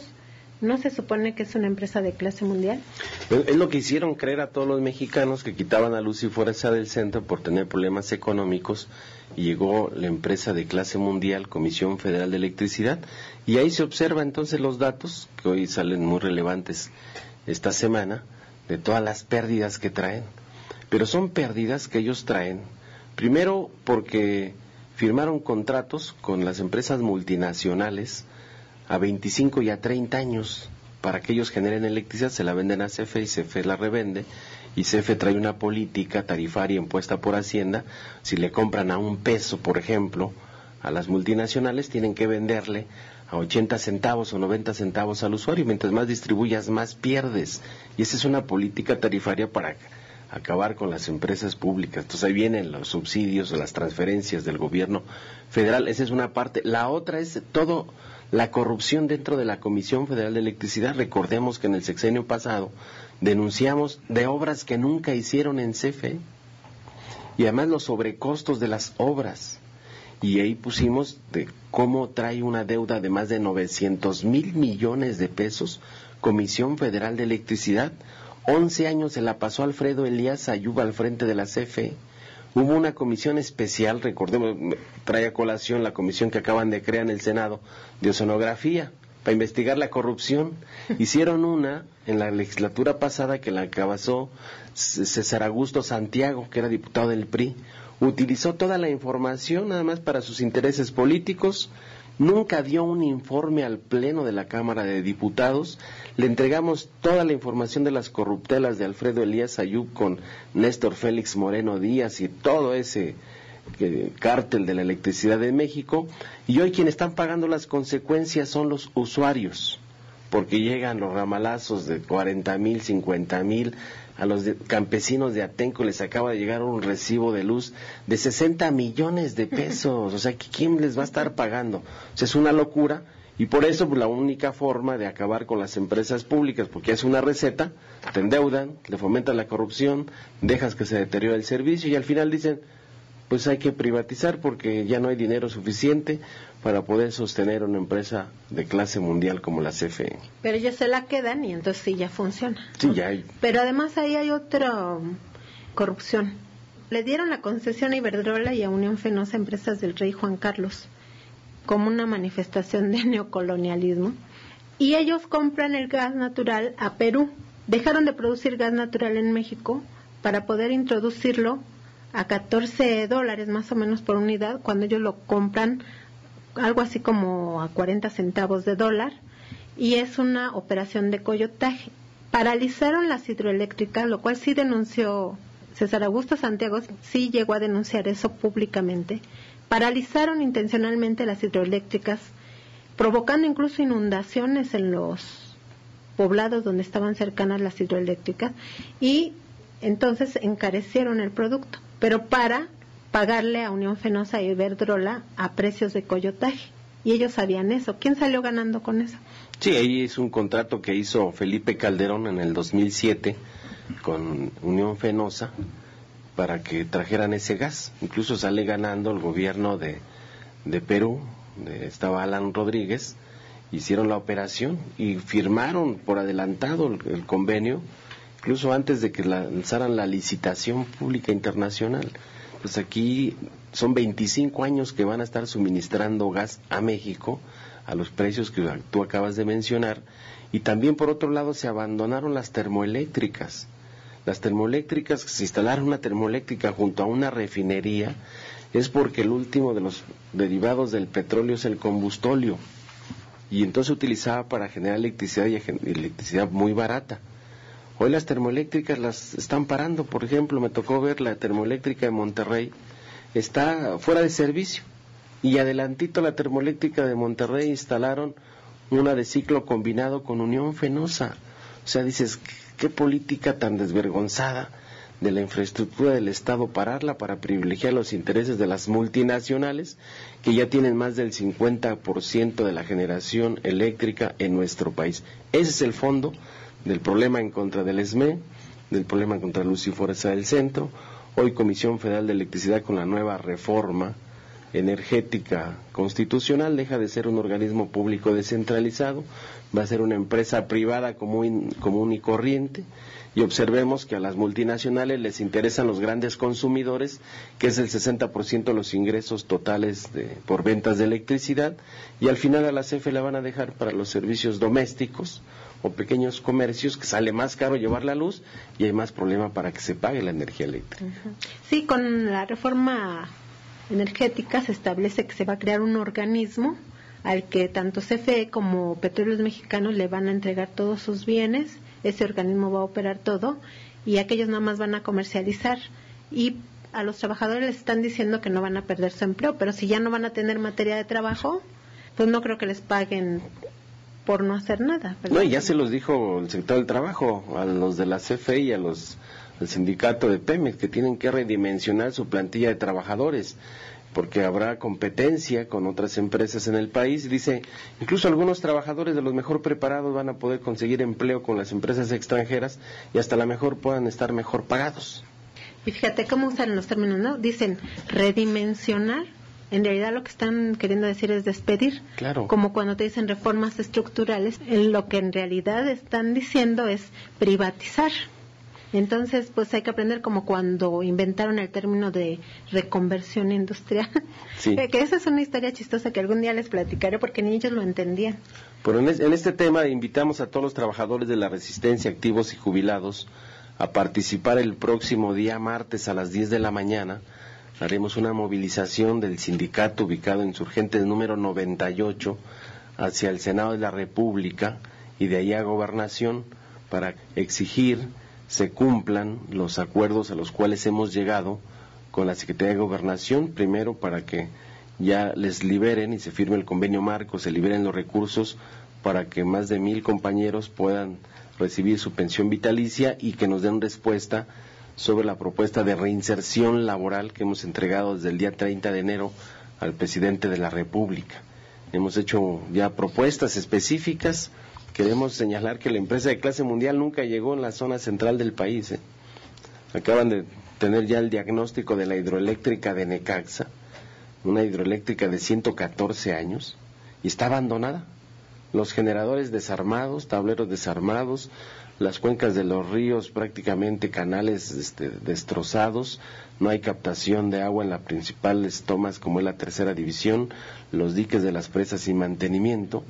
¿No se supone que es una empresa de clase mundial? Es lo que hicieron creer a todos los mexicanos, que quitaban a Luz y Fuerza del centro por tener problemas económicos, y llegó la empresa de clase mundial, Comisión Federal de Electricidad, y ahí se observa entonces los datos, que hoy salen muy relevantes esta semana, de todas las pérdidas que traen. Pero son pérdidas que ellos traen, primero porque firmaron contratos con las empresas multinacionales a 25 y a 30 años para que ellos generen electricidad, se la venden a CFE y CFE la revende, y CFE trae una política tarifaria impuesta por Hacienda. Si le compran a $1, por ejemplo, a las multinacionales, tienen que venderle a 80 centavos o 90 centavos al usuario, mientras más distribuyas, más pierdes, y esa es una política tarifaria para acabar con las empresas públicas. Entonces ahí vienen los subsidios, las transferencias del gobierno federal, esa es una parte. La otra es todo la corrupción dentro de la Comisión Federal de Electricidad. Recordemos que en el sexenio pasado denunciamos de obras que nunca hicieron en CFE, y además los sobrecostos de las obras, y ahí pusimos de cómo trae una deuda de más de 900,000 millones de pesos Comisión Federal de Electricidad. 11 años se la pasó Alfredo Elías Ayuba al frente de la CFE. Hubo una comisión especial, recordemos, trae a colación la comisión que acaban de crear en el Senado de Oceanografía para investigar la corrupción. Hicieron una en la legislatura pasada que la encabezó César Augusto Santiago, que era diputado del PRI. Utilizó toda la información nada más para sus intereses políticos. Nunca dio un informe al Pleno de la Cámara de Diputados. Le entregamos toda la información de las corruptelas de Alfredo Elías Ayub con Néstor Félix Moreno Díaz y todo ese cártel de la electricidad de México. Y hoy quienes están pagando las consecuencias son los usuarios, porque llegan los ramalazos de 40,000, 50,000. A los campesinos de Atenco les acaba de llegar un recibo de luz de 60 millones de pesos. O sea, ¿quién les va a estar pagando? O sea, es una locura, y por eso pues, la única forma de acabar con las empresas públicas, porque es una receta, te endeudan, le fomentan la corrupción, dejas que se deteriore el servicio, y al final dicen, pues hay que privatizar porque ya no hay dinero suficiente para poder sostener una empresa de clase mundial como la CFE. Pero ellos se la quedan y entonces sí ya funciona. Sí, ya hay. Pero además ahí hay otra corrupción. Le dieron la concesión a Iberdrola y a Unión Fenosa, empresas del rey Juan Carlos, como una manifestación de neocolonialismo, y ellos compran el gas natural a Perú. Dejaron de producir gas natural en México para poder introducirlo a $14 más o menos por unidad, cuando ellos lo compran algo así como a 40 centavos de dólar, y es una operación de coyotaje. Paralizaron las hidroeléctricas, lo cual sí denunció César Augusto Santiago, sí llegó a denunciar eso públicamente. Paralizaron intencionalmente las hidroeléctricas, provocando incluso inundaciones en los poblados donde estaban cercanas las hidroeléctricas, y entonces encarecieron el producto, pero para pagarle a Unión Fenosa y Iberdrola a precios de coyotaje, y ellos sabían eso. ¿Quién salió ganando con eso? Sí, ahí es un contrato que hizo Felipe Calderón en el 2007 con Unión Fenosa, para que trajeran ese gas. Incluso sale ganando el gobierno de Perú, estaba Alan Rodríguez, hicieron la operación y firmaron por adelantado el convenio, incluso antes de que lanzaran la licitación pública internacional. Pues aquí son 25 años que van a estar suministrando gas a México a los precios que tú acabas de mencionar, y también por otro lado se abandonaron las termoeléctricas. Las termoeléctricas, se instalaron una termoeléctrica junto a una refinería, es porque el último de los derivados del petróleo es el combustóleo, y entonces se utilizaba para generar electricidad, y electricidad muy barata. Hoy las termoeléctricas las están parando. Por ejemplo, me tocó ver la termoeléctrica de Monterrey, está fuera de servicio, y adelantito la termoeléctrica de Monterrey instalaron una de ciclo combinado con Unión Fenosa. O sea, dices, qué política tan desvergonzada de la infraestructura del Estado, pararla para privilegiar los intereses de las multinacionales que ya tienen más del 50% de la generación eléctrica en nuestro país. Ese es el fondo del problema en contra del SME, del problema contra Luz y Fuerza del Centro. Hoy Comisión Federal de Electricidad, con la nueva reforma energética constitucional, deja de ser un organismo público descentralizado, va a ser una empresa privada común y corriente, y observemos que a las multinacionales les interesan los grandes consumidores, que es el 60% de los ingresos totales por ventas de electricidad, y al final a la CFE la van a dejar para los servicios domésticos o pequeños comercios, que sale más caro llevar la luz y hay más problema para que se pague la energía eléctrica. Sí, con la reforma energética se establece que se va a crear un organismo al que tanto CFE como Petróleos Mexicanos le van a entregar todos sus bienes. Ese organismo va a operar todo y aquellos nada más van a comercializar, y a los trabajadores les están diciendo que no van a perder su empleo, pero si ya no van a tener materia de trabajo, pues no creo que les paguen por no hacer nada, ¿verdad? No, y ya se los dijo el sector del trabajo, a los de la CFE y al sindicato de Pemex, que tienen que redimensionar su plantilla de trabajadores, porque habrá competencia con otras empresas en el país. Dice, incluso algunos trabajadores de los mejor preparados van a poder conseguir empleo con las empresas extranjeras y hasta la mejor puedan estar mejor pagados. Y fíjate cómo usan los términos, ¿no? Dicen redimensionar. En realidad lo que están queriendo decir es despedir. Claro. Como cuando te dicen reformas estructurales, lo que en realidad están diciendo es privatizar. Entonces, pues hay que aprender como cuando inventaron el término de reconversión industrial. Sí. Que esa es una historia chistosa que algún día les platicaré porque ni ellos lo entendían. Pero en este tema invitamos a todos los trabajadores de la Resistencia, activos y jubilados, a participar el próximo día martes a las 10 de la mañana. Haremos una movilización del sindicato ubicado en Insurgentes número 98 hacia el Senado de la República y de ahí a Gobernación para exigir se cumplan los acuerdos a los cuales hemos llegado con la Secretaría de Gobernación, primero para que ya les liberen y se firme el convenio marco, se liberen los recursos para que más de 1,000 compañeros puedan recibir su pensión vitalicia y que nos den respuesta sobre la propuesta de reinserción laboral que hemos entregado desde el día 30 de enero al presidente de la República. Hemos hecho ya propuestas específicas. Queremos señalar que la empresa de clase mundial nunca llegó en la zona central del país. Acaban de tener ya el diagnóstico de la hidroeléctrica de Necaxa, una hidroeléctrica de 114 años, y está abandonada. Los generadores desarmados, tableros desarmados, las cuencas de los ríos prácticamente canales destrozados, no hay captación de agua en las principales tomas como es la tercera división, los diques de las presas sin mantenimiento.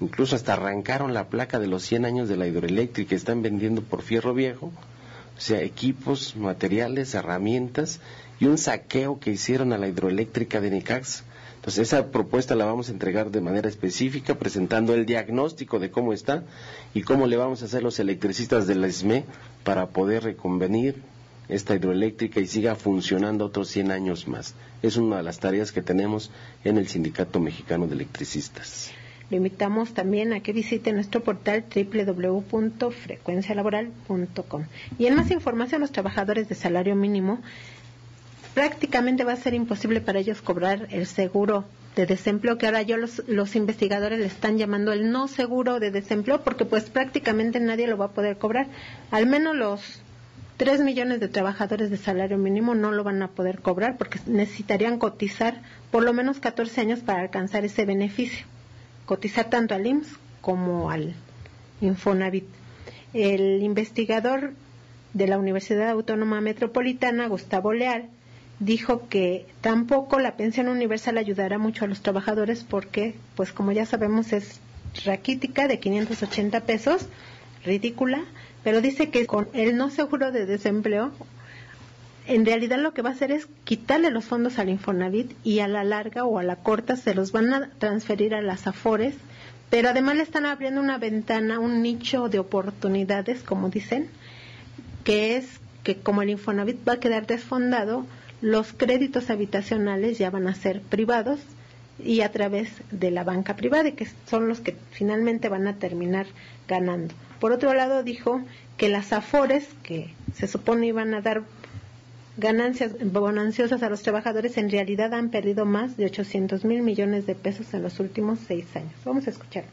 Incluso hasta arrancaron la placa de los 100 años de la hidroeléctrica, están vendiendo por fierro viejo, o sea, equipos, materiales, herramientas y un saqueo que hicieron a la hidroeléctrica de Necaxa. Entonces esa propuesta la vamos a entregar de manera específica, presentando el diagnóstico de cómo está y cómo le vamos a hacer los electricistas de la SME para poder reconvenir esta hidroeléctrica y siga funcionando otros 100 años más. Es una de las tareas que tenemos en el Sindicato Mexicano de Electricistas. Lo invitamos también a que visite nuestro portal www.frecuencialaboral.com. Y en más información, los trabajadores de salario mínimo prácticamente va a ser imposible para ellos cobrar el seguro de desempleo, que ahora los investigadores le están llamando el no seguro de desempleo, porque pues prácticamente nadie lo va a poder cobrar. Al menos los 3 millones de trabajadores de salario mínimo no lo van a poder cobrar porque necesitarían cotizar por lo menos 14 años para alcanzar ese beneficio. Cotizar tanto al IMSS como al Infonavit. El investigador de la Universidad Autónoma Metropolitana, Gustavo Leal, dijo que tampoco la pensión universal ayudará mucho a los trabajadores porque, pues como ya sabemos, es raquítica de 580 pesos, ridícula, pero dice que con el no seguro de desempleo, en realidad lo que va a hacer es quitarle los fondos al Infonavit y a la larga o a la corta se los van a transferir a las Afores, pero además le están abriendo una ventana, un nicho de oportunidades, como dicen, que es que como el Infonavit va a quedar desfondado, los créditos habitacionales ya van a ser privados y a través de la banca privada, que son los que finalmente van a terminar ganando. Por otro lado, dijo que las Afores, que se supone iban a dar ganancias bonanciosas a los trabajadores, en realidad han perdido más de 800,000 millones de pesos en los últimos 6 años. Vamos a escuchar.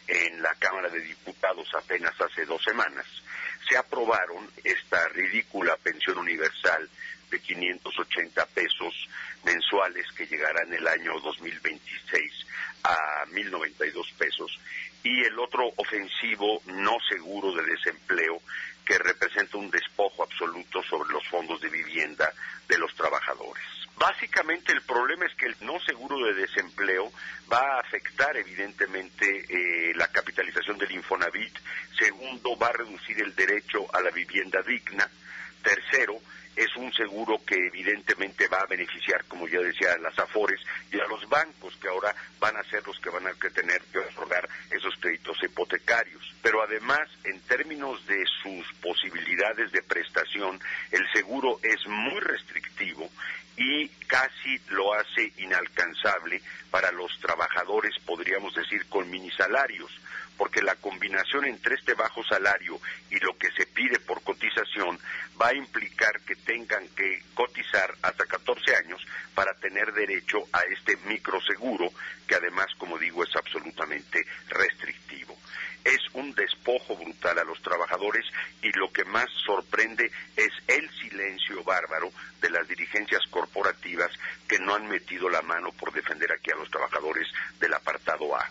En la Cámara de Diputados apenas hace 2 semanas se aprobaron esta ridícula pensión universal de 580 pesos mensuales que llegará en el año 2026 a 1,092 pesos, y el otro ofensivo no seguro de desempleo que representa un despojo absoluto sobre los fondos de vivienda de los trabajadores. Básicamente el problema es que el no seguro de desempleo va a afectar evidentemente la capitalización del Infonavit. Segundo, va a reducir el derecho a la vivienda digna. Tercero, es un seguro que evidentemente va a beneficiar, como ya decía, a las Afores y a los bancos, que ahora van a ser los que van a tener que otorgar esos créditos hipotecarios. Pero además, en términos de sus posibilidades de prestación, el seguro es muy restrictivo y casi lo hace inalcanzable para los trabajadores, podríamos decir, con minisalarios, porque la combinación entre este bajo salario y lo que se pide por cotización va a implicar que tengan que cotizar hasta 14 años para tener derecho a este microseguro, que además, como digo, es absolutamente restrictivo. Es un despojo brutal a los trabajadores y lo que más sorprende es el silencio bárbaro de las dirigencias corporativas que no han metido la mano por defender aquí a los trabajadores del apartado A.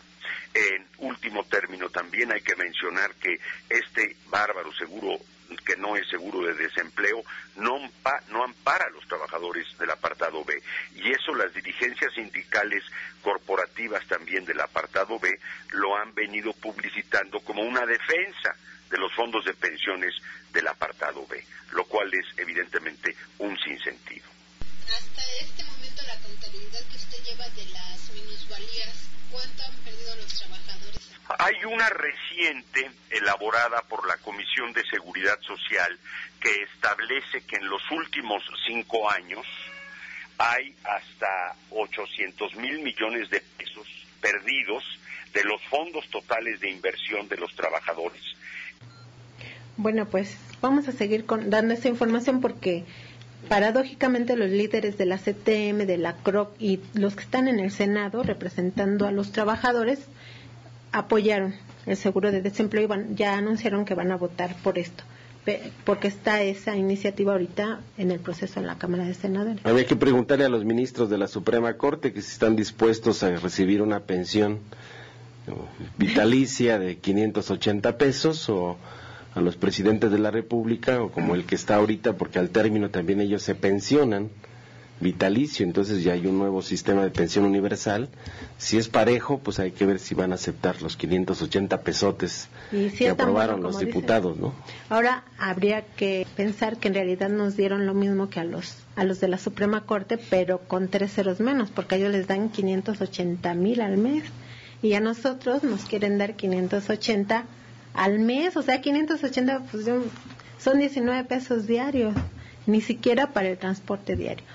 En último término, también hay que mencionar que este bárbaro seguro, que no es seguro de desempleo, no ampara a los trabajadores del apartado B, y eso las dirigencias sindicales corporativas también del apartado B lo han venido publicitando como una defensa de los fondos de pensiones del apartado B, lo cual es evidentemente un sinsentido. Hasta este momento, la contabilidad que usted lleva de las minusvalías, ¿cuánto han perdido los trabajadores? Hay una reciente elaborada por la Comisión de Seguridad Social que establece que en los últimos 5 años hay hasta 800,000 millones de pesos perdidos de los fondos totales de inversión de los trabajadores. Bueno, pues vamos a seguir dando esta información porque paradójicamente los líderes de la CTM, de la CROC y los que están en el Senado representando a los trabajadores apoyaron el seguro de desempleo y ya anunciaron que van a votar por esto, porque está esa iniciativa ahorita en el proceso en la Cámara de Senadores. Había que preguntarle a los ministros de la Suprema Corte que si están dispuestos a recibir una pensión vitalicia de 580 pesos o a los presidentes de la República o como el que está ahorita, porque al término también ellos se pensionan vitalicio, entonces ya hay un nuevo sistema de pensión universal. Si es parejo, pues hay que ver si van a aceptar los 580 pesotes que aprobaron los diputados, ¿no? Ahora habría que pensar que en realidad nos dieron lo mismo que a los de la Suprema Corte, pero con 3 ceros menos, porque a ellos les dan 580,000 al mes y a nosotros nos quieren dar 580 al mes, o sea, 580 pues son 19 pesos diarios, ni siquiera para el transporte diario.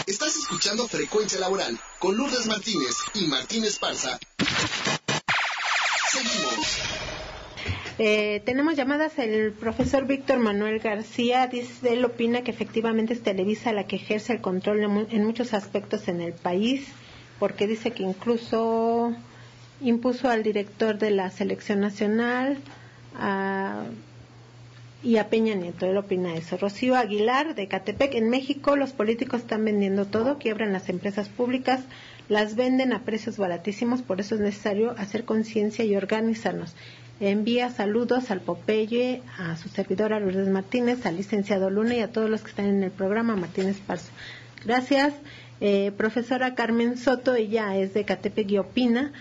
Estás escuchando Frecuencia Laboral con Lourdes Martínez y Martín Esparza. Seguimos. Tenemos llamadas. El profesor Víctor Manuel García dice, él opina que efectivamente es Televisa la que ejerce el control en muchos aspectos en el país, porque dice que incluso impuso al director de la selección nacional, y a Peña Nieto. Él opina eso. Rocío Aguilar, de Ecatepec: en México los políticos están vendiendo todo, quiebran las empresas públicas, las venden a precios baratísimos, por eso es necesario hacer conciencia y organizarnos. Envía saludos al Popeye, a su servidora Lourdes Martínez, al licenciado Luna y a todos los que están en el programa. Martínez Parzo. Gracias. Profesora Carmen Soto, ella es de Ecatepec y opina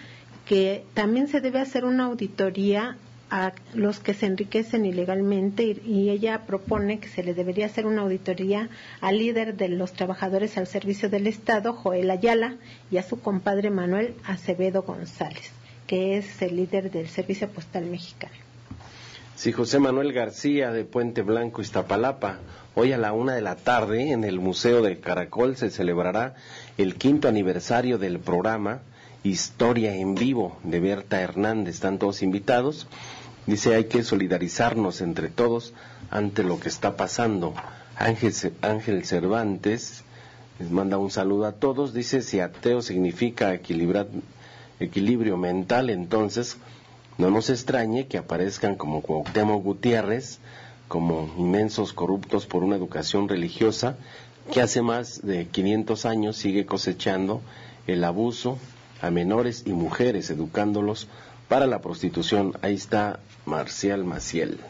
que también se debe hacer una auditoría a los que se enriquecen ilegalmente, y ella propone que se le debería hacer una auditoría al líder de los trabajadores al servicio del Estado, Joel Ayala, y a su compadre Manuel Acevedo González, que es el líder del Servicio Postal Mexicano. Sí, José Manuel García, de Puente Blanco, Iztapalapa. Hoy a la 1:00 p.m. en el Museo del Caracol se celebrará el 5º aniversario del programa Historia en Vivo de Berta Hernández. Están todos invitados. Dice, hay que solidarizarnos entre todos ante lo que está pasando. Ángel Cervantes les manda un saludo a todos. Dice, si ateo significa equilibrio mental, entonces no nos extrañe que aparezcan como Cuauhtémoc Gutiérrez, como inmensos corruptos por una educación religiosa que hace más de 500 años sigue cosechando el abuso a menores y mujeres, educándolos para la prostitución. Ahí está Marcial Maciel.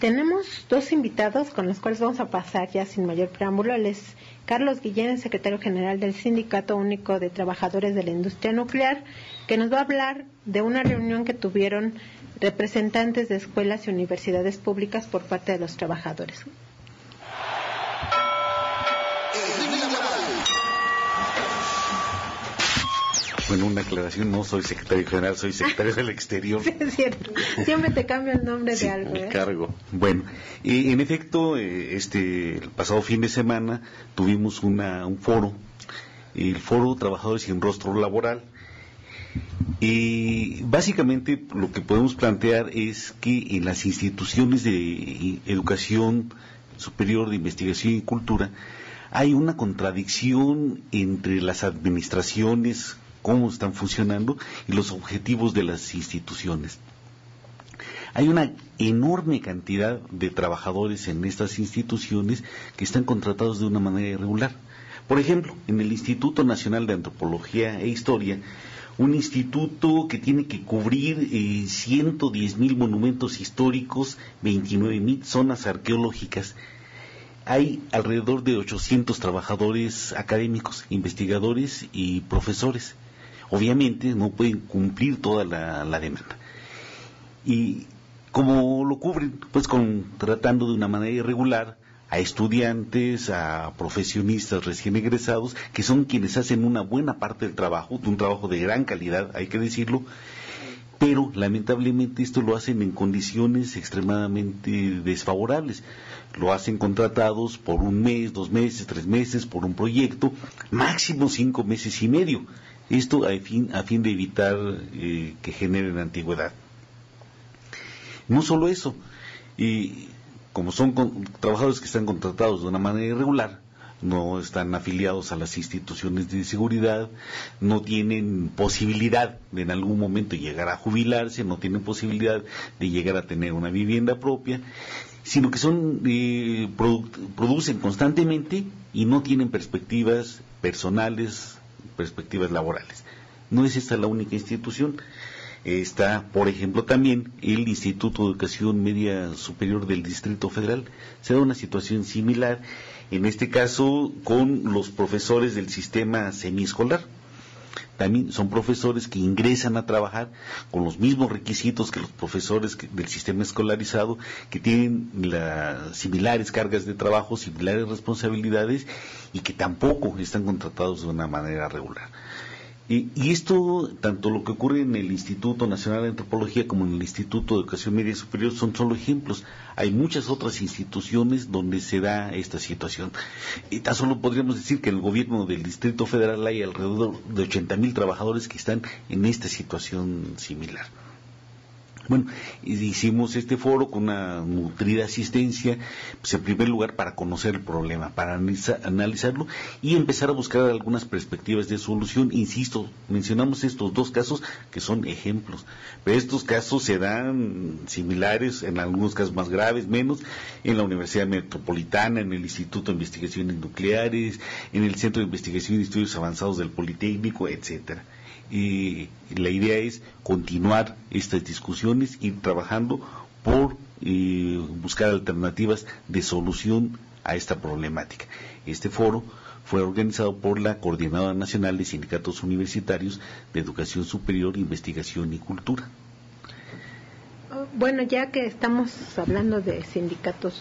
Tenemos 2 invitados con los cuales vamos a pasar ya sin mayor preámbulo. Él es Carlos Guillén, secretario general del Sindicato Único de Trabajadores de la Industria Nuclear, que nos va a hablar de una reunión que tuvieron representantes de escuelas y universidades públicas por parte de los trabajadores. Bueno, una aclaración, no soy secretario general, soy secretario del Exterior. Sí, es cierto, siempre te cambio el nombre de algo. El cargo. Bueno, en efecto, el pasado fin de semana tuvimos un foro, el Foro Trabajadores sin Rostro Laboral. Básicamente lo que podemos plantear es que en las instituciones de educación superior, de investigación y cultura, hay una contradicción entre las administraciones, cómo están funcionando, y los objetivos de las instituciones. Hay una enorme cantidad de trabajadores en estas instituciones que están contratados de una manera irregular. Por ejemplo, en el Instituto Nacional de Antropología e Historia, un instituto que tiene que cubrir 110,000 monumentos históricos, 29,000 zonas arqueológicas. Hay alrededor de 800 trabajadores académicos, investigadores y profesores. Obviamente no pueden cumplir toda la demanda. ¿Y cómo lo cubren? Pues contratando de una manera irregular a estudiantes, a profesionistas recién egresados, que son quienes hacen una buena parte del trabajo, de un trabajo de gran calidad, hay que decirlo, pero lamentablemente esto lo hacen en condiciones extremadamente desfavorables. Lo hacen contratados por 1 mes, 2 meses, 3 meses, por un proyecto, máximo 5 meses y medio. Esto a fin de evitar que generen antigüedad. No solo eso, como son trabajadores que están contratados de una manera irregular, no están afiliados a las instituciones de seguridad, no tienen posibilidad de en algún momento llegar a jubilarse, no tienen posibilidad de llegar a tener una vivienda propia, sino que producen constantemente y no tienen perspectivas personales, perspectivas laborales. No es esta la única institución. Está, por ejemplo, también el Instituto de Educación Media Superior del Distrito Federal. Se da una situación similar, en este caso con los profesores del sistema semiescolar. También son profesores que ingresan a trabajar con los mismos requisitos que los profesores del sistema escolarizado, que tienen similares cargas de trabajo, similares responsabilidades, y que tampoco están contratados de una manera regular. Y esto, tanto lo que ocurre en el Instituto Nacional de Antropología como en el Instituto de Educación Media Superior, son solo ejemplos. Hay muchas otras instituciones donde se da esta situación. Y tan solo podríamos decir que en el gobierno del Distrito Federal hay alrededor de 80,000 trabajadores que están en esta situación similar. Bueno, hicimos este foro con una nutrida asistencia, pues en primer lugar para conocer el problema, para analizarlo y empezar a buscar algunas perspectivas de solución. Insisto, mencionamos estos 2 casos que son ejemplos, pero estos casos se dan similares, en algunos casos más graves, menos, en la Universidad Metropolitana, en el Instituto de Investigaciones Nucleares, en el Centro de Investigación y Estudios Avanzados del Politécnico, etcétera. Y la idea es continuar estas discusiones y trabajando por buscar alternativas de solución a esta problemática. Este foro fue organizado por la Coordinadora Nacional de Sindicatos Universitarios de Educación Superior, Investigación y Cultura. Bueno, ya que estamos hablando de sindicatos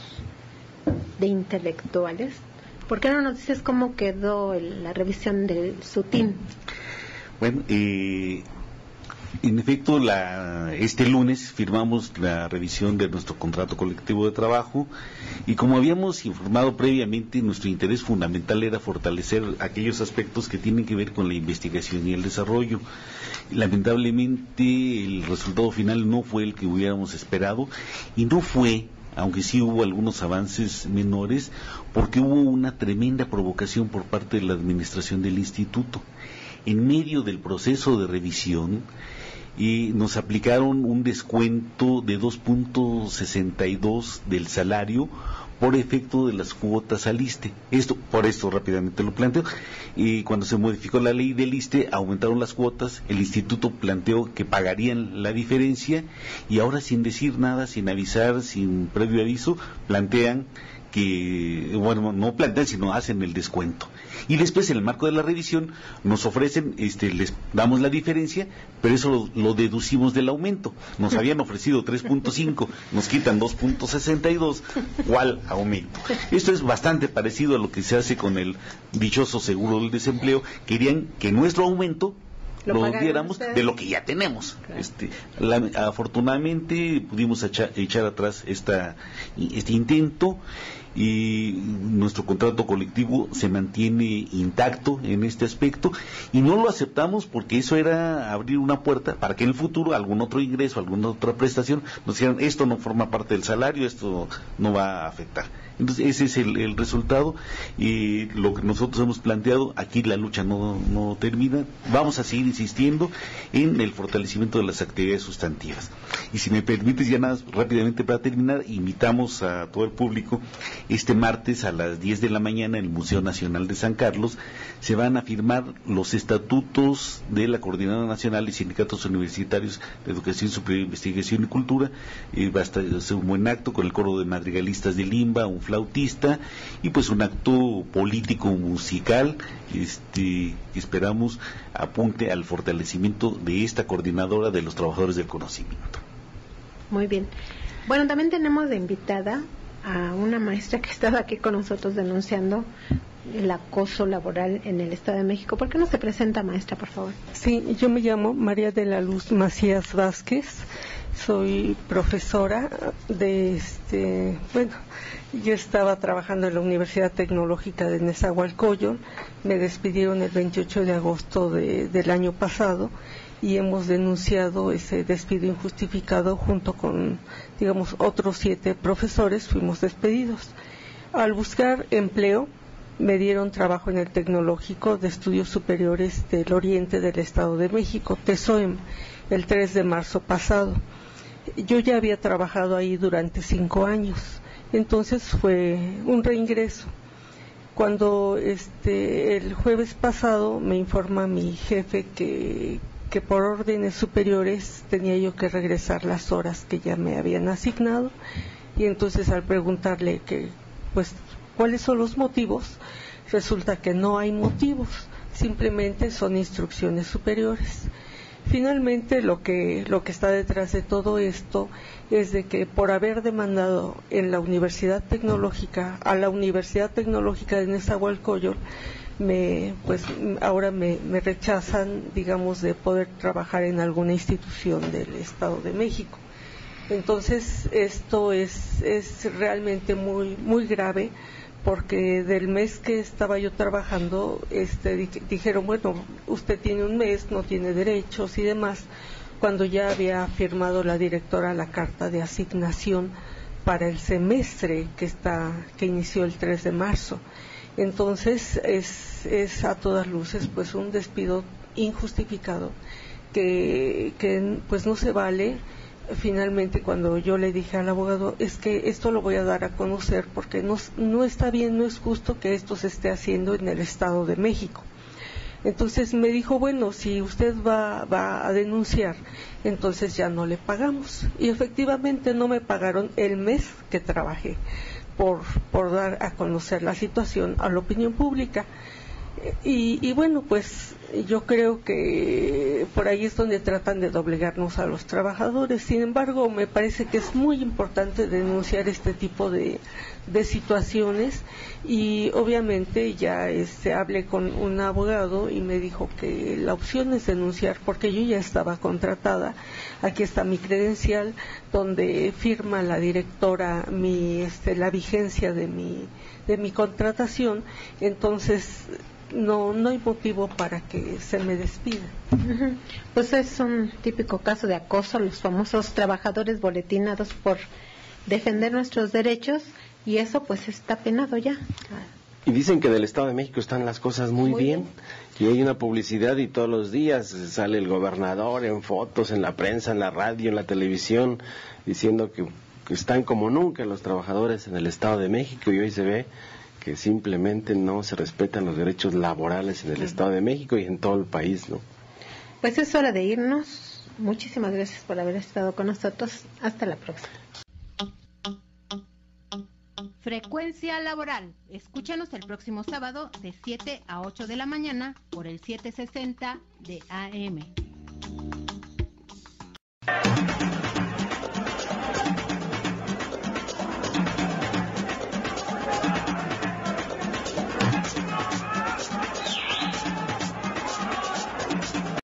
de intelectuales, ¿por qué no nos dices cómo quedó la revisión del SUTIN? Bueno, en efecto, este lunes firmamos la revisión de nuestro contrato colectivo de trabajo y como habíamos informado previamente, nuestro interés fundamental era fortalecer aquellos aspectos que tienen que ver con la investigación y el desarrollo. Lamentablemente, el resultado final no fue el que hubiéramos esperado y no fue, aunque sí hubo algunos avances menores, porque hubo una tremenda provocación por parte de la administración del instituto. En medio del proceso de revisión nos aplicaron un descuento de 2.62 del salario por efecto de las cuotas al ISSSTE. Por esto rápidamente lo planteo. Y cuando se modificó la ley del ISSSTE, aumentaron las cuotas, el instituto planteó que pagarían la diferencia y ahora sin decir nada, sin avisar, sin previo aviso, plantean que, bueno, no plantean, sino hacen el descuento. Y después, en el marco de la revisión, nos ofrecen, les damos la diferencia, pero eso lo deducimos del aumento. Nos habían ofrecido 3.5, nos quitan 2.62, ¿cuál aumento? Esto es bastante parecido a lo que se hace con el dichoso seguro del desempleo. Querían que nuestro aumento lo diéramos de lo que ya tenemos. Claro. Afortunadamente pudimos echar atrás este intento y nuestro contrato colectivo se mantiene intacto en este aspecto y no lo aceptamos porque eso era abrir una puerta para que en el futuro algún otro ingreso, alguna otra prestación nos dijeran esto no forma parte del salario, esto no va a afectar. Entonces ese es el resultado y lo que nosotros hemos planteado, aquí la lucha no termina, vamos a seguir insistiendo en el fortalecimiento de las actividades sustantivas. Y si me permites ya nada rápidamente para terminar, invitamos a todo el público este martes a las 10 de la mañana en el Museo Nacional de San Carlos, se van a firmar los estatutos de la Coordinadora Nacional de Sindicatos Universitarios de Educación Superior, Investigación y Cultura, va a ser un buen acto con el coro de madrigalistas de Limba, un flautista y pues un acto político musical que esperamos apunte al fortalecimiento de esta coordinadora de los trabajadores del conocimiento. Muy bien. Bueno, también tenemos de invitada a una maestra que estaba aquí con nosotros denunciando el acoso laboral en el Estado de México. ¿Por qué no se presenta, maestra, por favor? Sí, yo me llamo María de la Luz Macías Vázquez, soy profesora de yo estaba trabajando en la Universidad Tecnológica de Nezahualcóyotl, me despidieron el 28 de agosto del año pasado y hemos denunciado ese despido injustificado junto con, otros 7 profesores, fuimos despedidos. Al buscar empleo, me dieron trabajo en el Tecnológico de Estudios Superiores del Oriente del Estado de México, TESOEM, el 3 de marzo pasado. Yo ya había trabajado ahí durante 5 años, entonces fue un reingreso. Cuando el jueves pasado me informa mi jefe que por órdenes superiores tenía yo que regresar las horas que ya me habían asignado, y entonces al preguntarle cuáles son los motivos, resulta que no hay motivos, simplemente son instrucciones superiores. Finalmente lo que está detrás de todo esto es de que por haber demandado en la Universidad Tecnológica, a la Universidad Tecnológica de Nezahualcóyotl, ahora me rechazan, de poder trabajar en alguna institución del Estado de México. Entonces esto es realmente muy muy grave, porque del mes que estaba yo trabajando, dijeron, bueno, usted tiene un mes, no tiene derechos y demás, cuando ya había firmado la directora la carta de asignación para el semestre que inició el 3 de marzo. Entonces es a todas luces pues un despido injustificado que pues no se vale. Finalmente, cuando yo le dije al abogado, es que esto lo voy a dar a conocer porque no está bien, no es justo que esto se esté haciendo en el Estado de México. Entonces me dijo, bueno, si usted va a denunciar, entonces ya no le pagamos. Y efectivamente no me pagaron el mes que trabajé por dar a conocer la situación a la opinión pública. Y bueno, pues yo creo que por ahí es donde tratan de doblegarnos a los trabajadores. Sin embargo, me parece que es muy importante denunciar este tipo de situaciones, y obviamente ya hablé con un abogado y me dijo que la opción es denunciar porque yo ya estaba contratada. Aquí está mi credencial donde firma la directora la vigencia de mi contratación. Entonces no hay motivo para que se me despida. Pues es un típico caso de acoso, los famosos trabajadores boletinados por defender nuestros derechos, y eso pues está penado ya. Y dicen que del Estado de México están las cosas muy bien, y hay una publicidad y todos los días sale el gobernador en fotos, en la prensa, en la radio, en la televisión, diciendo que están como nunca los trabajadores en el Estado de México, y hoy se ve que simplemente no se respetan los derechos laborales en el Estado de México y en todo el país, ¿no? Pues es hora de irnos. Muchísimas gracias por haber estado con nosotros. Hasta la próxima. Frecuencia Laboral. Escúchanos el próximo sábado de 7 a 8 de la mañana por el 760 de AM.